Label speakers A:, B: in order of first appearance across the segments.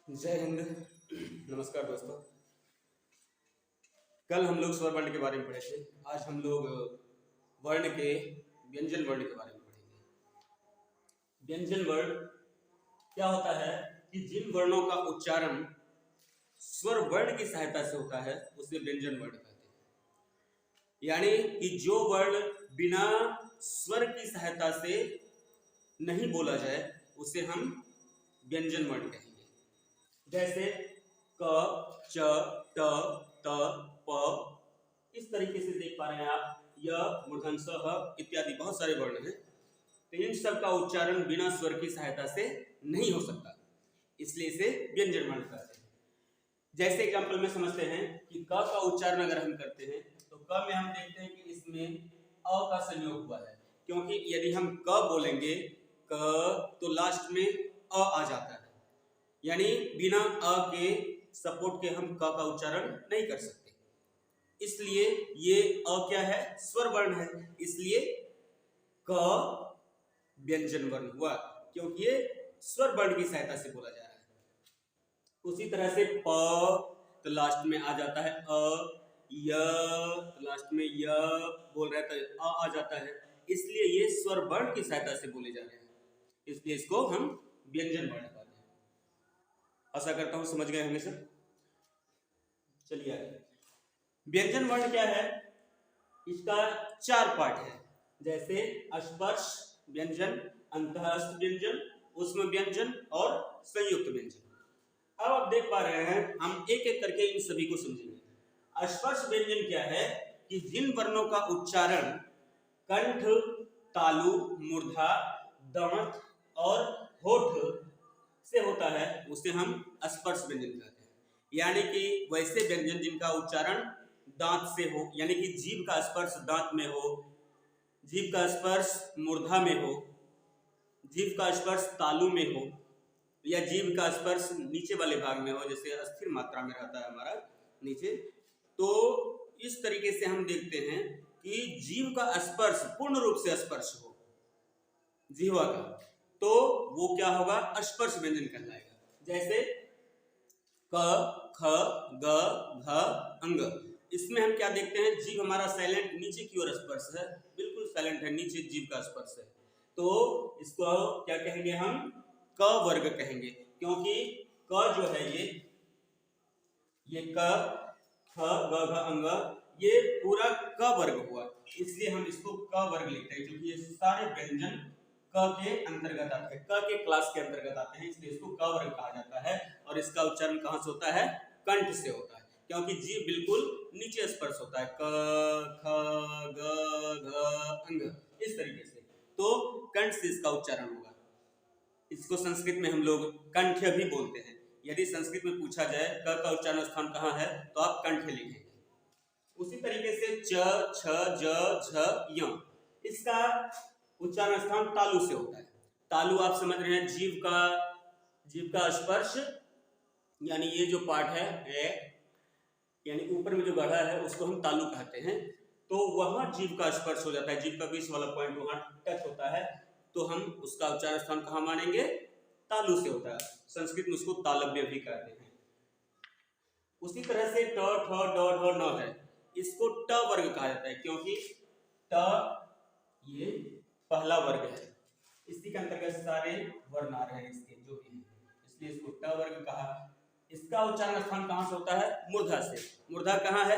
A: जय हिंद। नमस्कार दोस्तों। कल हम लोग स्वर वर्ण के बारे में पढ़े थे। आज हम लोग वर्ण के व्यंजन वर्ण के बारे में पढ़ेंगे। व्यंजन वर्ण क्या होता है कि जिन वर्णों का उच्चारण स्वर वर्ण की सहायता से होता है उसे व्यंजन वर्ण कहते हैं। यानी कि जो वर्ण बिना स्वर की सहायता से नहीं बोला जाए उसे हम व्यंजन वर्ण कहेंगे। जैसे क, च, ट, त, प, इस तरीके से देख पा रहे हैं आप। य, मूर्धन, स, ह इत्यादि बहुत सारे वर्ण हैं। तो इन सब का उच्चारण बिना स्वर की सहायता से नहीं हो सकता, इसलिए इसे व्यंजन वर्ण कहते हैं। जैसे एग्जाम्पल में समझते हैं कि क का उच्चारण अगर हम करते हैं तो क में हम देखते हैं कि इसमें अ का संयोग हुआ है, क्योंकि यदि हम क बोलेंगे क तो लास्ट में अ आ जाता है, यानी बिना अ के सपोर्ट के हम क का उच्चारण नहीं कर सकते। इसलिए ये अ क्या है? स्वर वर्ण है, इसलिए क व्यंजन वर्ण हुआ, क्योंकि ये स्वर वर्ण की सहायता से बोला जा रहा है। उसी तरह से प तो लास्ट में आ जाता है अ, य तो लास्ट में य बोल रहे हैं तो अ आ जाता है, इसलिए ये स्वर वर्ण की सहायता से बोले जा रहे हैं, इसलिए इसको हम व्यंजन वर्ण कहते हैं। आशा करता हूं समझ गए होंगे सर। चलिए आगे। व्यंजन वर्ण क्या है? इसका 4 पार्ट है, जैसे स्पर्श व्यंजन, अंतःस्थ व्यंजन, ऊष्म व्यंजन और संयुक्त व्यंजन। अब आप देख पा रहे हैं, हम एक एक करके इन सभी को समझेंगे। स्पर्श व्यंजन क्या है कि जिन वर्णों का उच्चारण कंठ, तालु, मूर्धा, दंत और होठ से होता है उसे हम स्पर्श व्यंजन कहते हैं। यानी कि वैसे व्यंजन जिनका उच्चारण दांत से हो, यानी कि जीभ का स्पर्श दांत में हो, जीभ का स्पर्श मूर्धा में हो, जीभ का स्पर्श तालु में हो, या जीभ का स्पर्श नीचे वाले भाग में हो, जैसे अस्थिर मात्रा में रहता है हमारा नीचे, तो इस तरीके से हम देखते हैं कि जीभ का स्पर्श पूर्ण रूप से स्पर्श हो जीवा का, तो वो क्या होगा? स्पर्श व्यंजन कहलाएगा। जैसे क, ख, ग, घ, अंग, इसमें हम क्या देखते हैं? जीभ हमारा साइलेंट नीचे की ओर स्पर्श है, बिल्कुल साइलेंट है, नीचे जीभ का स्पर्श है, तो इसको क्या कहेंगे? हम क वर्ग कहेंगे, क्योंकि क जो है ये क, ख, ग, घ, अंग, ये पूरा क वर्ग हुआ, इसलिए हम इसको क वर्ग लिखते हैं, क्योंकि ये सारे व्यंजन क के अंतर्गत आते हैं, क के क्लास के अंतर्गत आते हैं, इसलिए इसको क वर्ग कहा जाता है। और इसका उच्चारण कहां से होता है? कंठ से होता है, क्योंकि जीभ बिल्कुल नीचे स्पर्श होता है, क, ख, ग, घ, अंग, इस तरीके से, तो कंठ से इसका उच्चारण होगा। इसको संस्कृत में हम लोग कंठ भी बोलते हैं। यदि संस्कृत में पूछा जाए क का उच्चारण स्थान कहाँ है, तो आप कंठ लिखेंगे। उसी तरीके से च, छ, ज, झ, य, इसका उच्चारण स्थान तालु से होता है। तालु आप समझ रहे हैं, जीभ का स्पर्श, यानी ये जो पार्ट है यानी ऊपर में जो गढ़ा है उसको हम तालु कहते हैं, तो वहां जीभ का स्पर्श हो जाता है, जीभ का बीच वाला पॉइंट वहां टच होता है, तो हम उसका उच्चारण स्थान कहाँ मानेंगे? तालु से होता है। संस्कृत में उसको तालव्य भी कहते हैं। उसी तरह से ट, ठ, ड, ढ, न है, इसको ट वर्ग कहा जाता है, क्योंकि ट ये पहला वर्ग है, इसी के अंतर्गत सारे वर्ण आ रहे हैं इसके जो भी हैं, इसलिए इसको ट वर्ग कहा। इसका उच्चारण स्थान कहां से होता है? मूर्धा से। मूर्धा कहाँ है?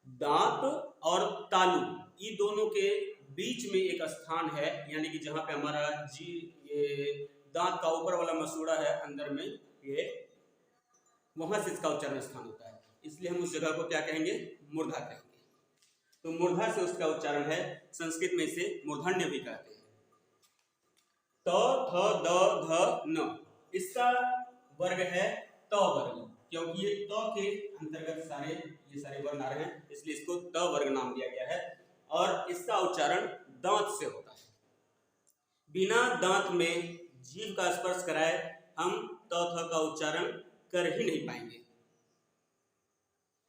A: दांत और तालु, ये दोनों के बीच में एक स्थान है, यानी कि जहां पे हमारा ये दांत का ऊपर वाला मसूड़ा है अंदर में, ये वहां से इसका उच्चारण स्थान होता है, इसलिए हम उस जगह को क्या कहेंगे? मूर्धा कहेंगे। तो मूर्धा से उसका उच्चारण है, संस्कृत में इसे मूर्धन्य भी कहते हैं। त, थ, द, ध, न, इसका वर्ग है त वर्ग, क्योंकि ये त के अंतर्गत ये सारे वर्ण आ रहे हैं, इसलिए इसको त वर्ग नाम दिया गया है। और इसका उच्चारण दांत से होता है। बिना दांत में जीभ का स्पर्श कराए हम त, थ का उच्चारण कर ही नहीं पाएंगे,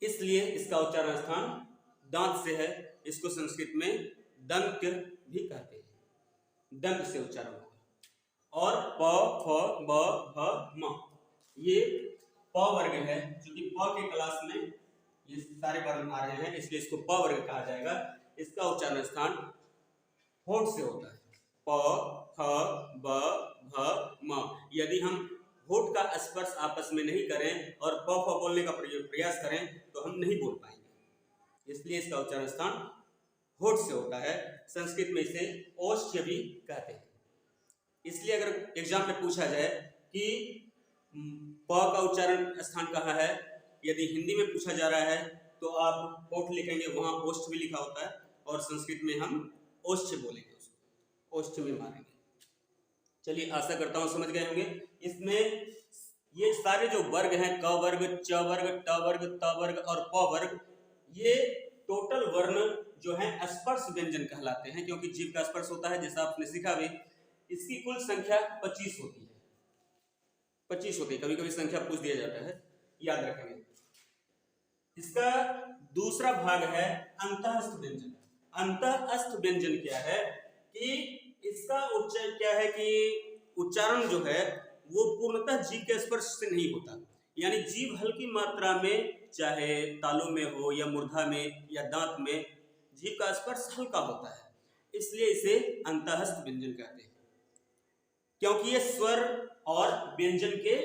A: इसलिए इसका उच्चारण स्थान दांत से है। इसको संस्कृत में दंत भी कहते हैं, दंत से उच्चारण होगा। और प, फ, ब, भ, म, ये प वर्ग है, क्योंकि प के क्लास में ये सारे वर्ण आ रहे हैं, इसलिए इसको प वर्ग कहा जाएगा। इसका उच्चारण स्थान होठ से होता है, प फ ब भ म। यदि हम होठ का स्पर्श आपस में नहीं करें और प फ बोलने का प्रयास करें तो हम नहीं बोल पाएंगे, इसलिए इसका उच्चारण स्थान होठ से होता है। संस्कृत में इसे ओष्ठ्य भी कहते हैं। इसलिए अगर एग्जाम में पूछा जाए कि प का उच्चारण स्थान कहाँ है, यदि हिंदी में पूछा जा रहा है तो आप होठ लिखेंगे, वहां ओष्ठ भी लिखा होता है, और संस्कृत में हम ओष्ठ बोलेंगे, उसको ओष्ठ में मारेंगे। चलिए, आशा करता हूं समझ गए होंगे। इसमें ये सारे जो वर्ग हैं, क वर्ग, च वर्ग, ट वर्ग, त वर्ग और प वर्ग, ये टोटल वर्ण जो है स्पर्श व्यंजन कहलाते हैं, क्योंकि जीभ का स्पर्श होता है, जैसा आपने सीखा भी। इसकी कुल संख्या 25 होती है, 25 होती है। कभी कभी संख्या पूछ दिया जाता है, याद रखेंगे। इसका दूसरा भाग है अंतःस्थ व्यंजन। अंतःस्थ व्यंजन क्या है कि इसका उच्चारण क्या है कि उच्चारण जो है वो पूर्णतः जीभ के स्पर्श से नहीं होता, यानी जीभ हल्की मात्रा में, चाहे तालु में हो या मूर्धा में या दांत में, जीभ का स्पर्श हल्का होता है, इसलिए इसे अंतःस्थ व्यंजन कहते हैं। क्योंकि ये स्वर और व्यंजन के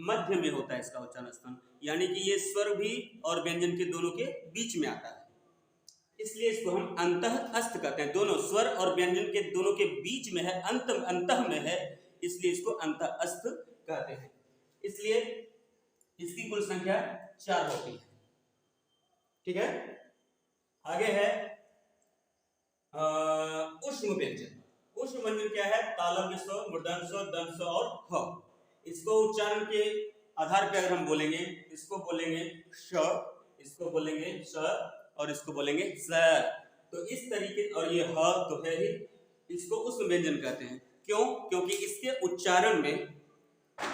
A: मध्य में होता है इसका उच्चारण स्थान, यानी कि ये स्वर भी और व्यंजन के दोनों के बीच में आता है, इसलिए इसको हम अंतःस्थ कहते हैं। दोनों स्वर और व्यंजन के दोनों के बीच में है, अंतः में है, इसलिए इसको अंतःस्थ कहते हैं। इसलिए इसकी कुल संख्या 4 होती है। ठीक है, आगे है ऊष्म व्यंजन। ऊष्म व्यंजन क्या है? तालव्य स्व, मूर्धन्य स्व, दंत स्व और ह। इसको उच्चारण के आधार पर अगर हम बोलेंगे, इसको बोलेंगे श, इसको बोलेंगे स और इसको बोलेंगे स। तो इस तरीके, और ये ह तो है ही, इसको ऊष्म व्यंजन कहते हैं। क्यों? क्योंकि इसके उच्चारण में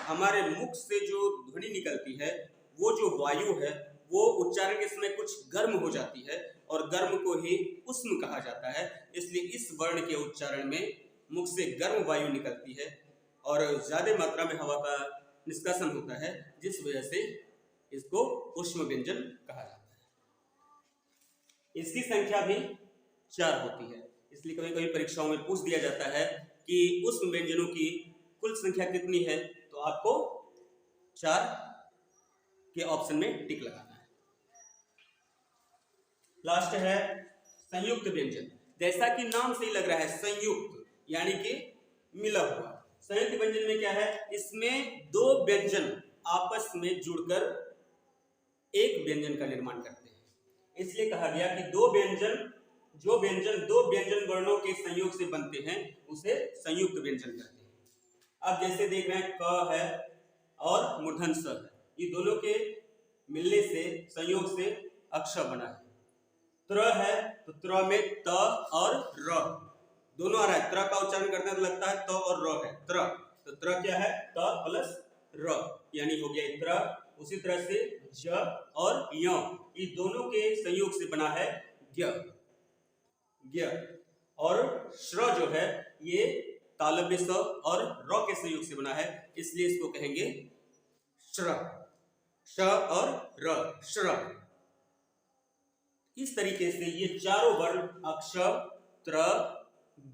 A: हमारे मुख से जो ध्वनि निकलती है, वो जो वायु है, वो उच्चारण के समय कुछ गर्म हो जाती है, और गर्म को ही ऊष्म कहा जाता है। इसलिए इस वर्ण के उच्चारण में मुख से गर्म वायु निकलती है और ज्यादा मात्रा में हवा का निष्कासन होता है, जिस वजह से इसको ऊष्म व्यंजन कहा जाता है। इसकी संख्या भी 4 होती है, इसलिए कभी कभी परीक्षाओं में पूछ दिया जाता है कि ऊष्म व्यंजनों की कुल संख्या कितनी है, तो आपको 4 के ऑप्शन में टिक लगाना है। लास्ट है संयुक्त व्यंजन। जैसा कि नाम से ही लग रहा है, संयुक्त यानी कि मिला हुआ। संयुक्त व्यंजन में क्या है? इसमें 2 व्यंजन आपस में जुड़कर एक व्यंजन का निर्माण करते हैं, इसलिए कहा गया कि 2 व्यंजन, जो व्यंजन 2 व्यंजन वर्णों के संयोग से बनते हैं, उसे संयुक्त व्यंजन कहते हैं। अब जैसे देख रहे हैं, क है और मूर्धन्य स है, ये दोनों के मिलने से, संयोग से अक्षर बना है। त्र है तो त्र में त और र दोनों आ रहा है। त्र का उच्चारण करते हैं तो लगता है त और र है, त्र। तो त्र क्या है? त प्लस र, यानी हो गया त्र। उसी तरह से ज और य, ये दोनों के संयोग से बना है ज्ञ। ज्ञ और श्र जो है, ये तालव्य स और र के संयोग से बना है, इसलिए इसको कहेंगे श्र। श और र, श्र। इस तरीके से ये चारों वर्ण अक्ष, त्र,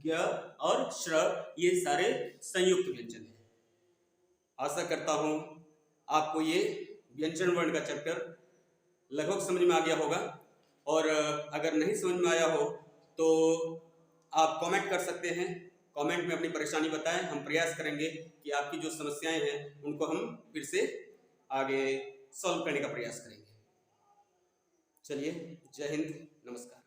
A: ज्ञ और श्र, ये सारे संयुक्त व्यंजन हैं। आशा करता हूं आपको ये व्यंजन वर्ण का चैप्टर लगभग समझ में आ गया होगा, और अगर नहीं समझ में आया हो तो आप कमेंट कर सकते हैं। कमेंट में अपनी परेशानी बताएं, हम प्रयास करेंगे कि आपकी जो समस्याएं हैं उनको हम फिर से आगे सॉल्व करने का प्रयास करेंगे। चलिए, जय हिंद, नमस्कार।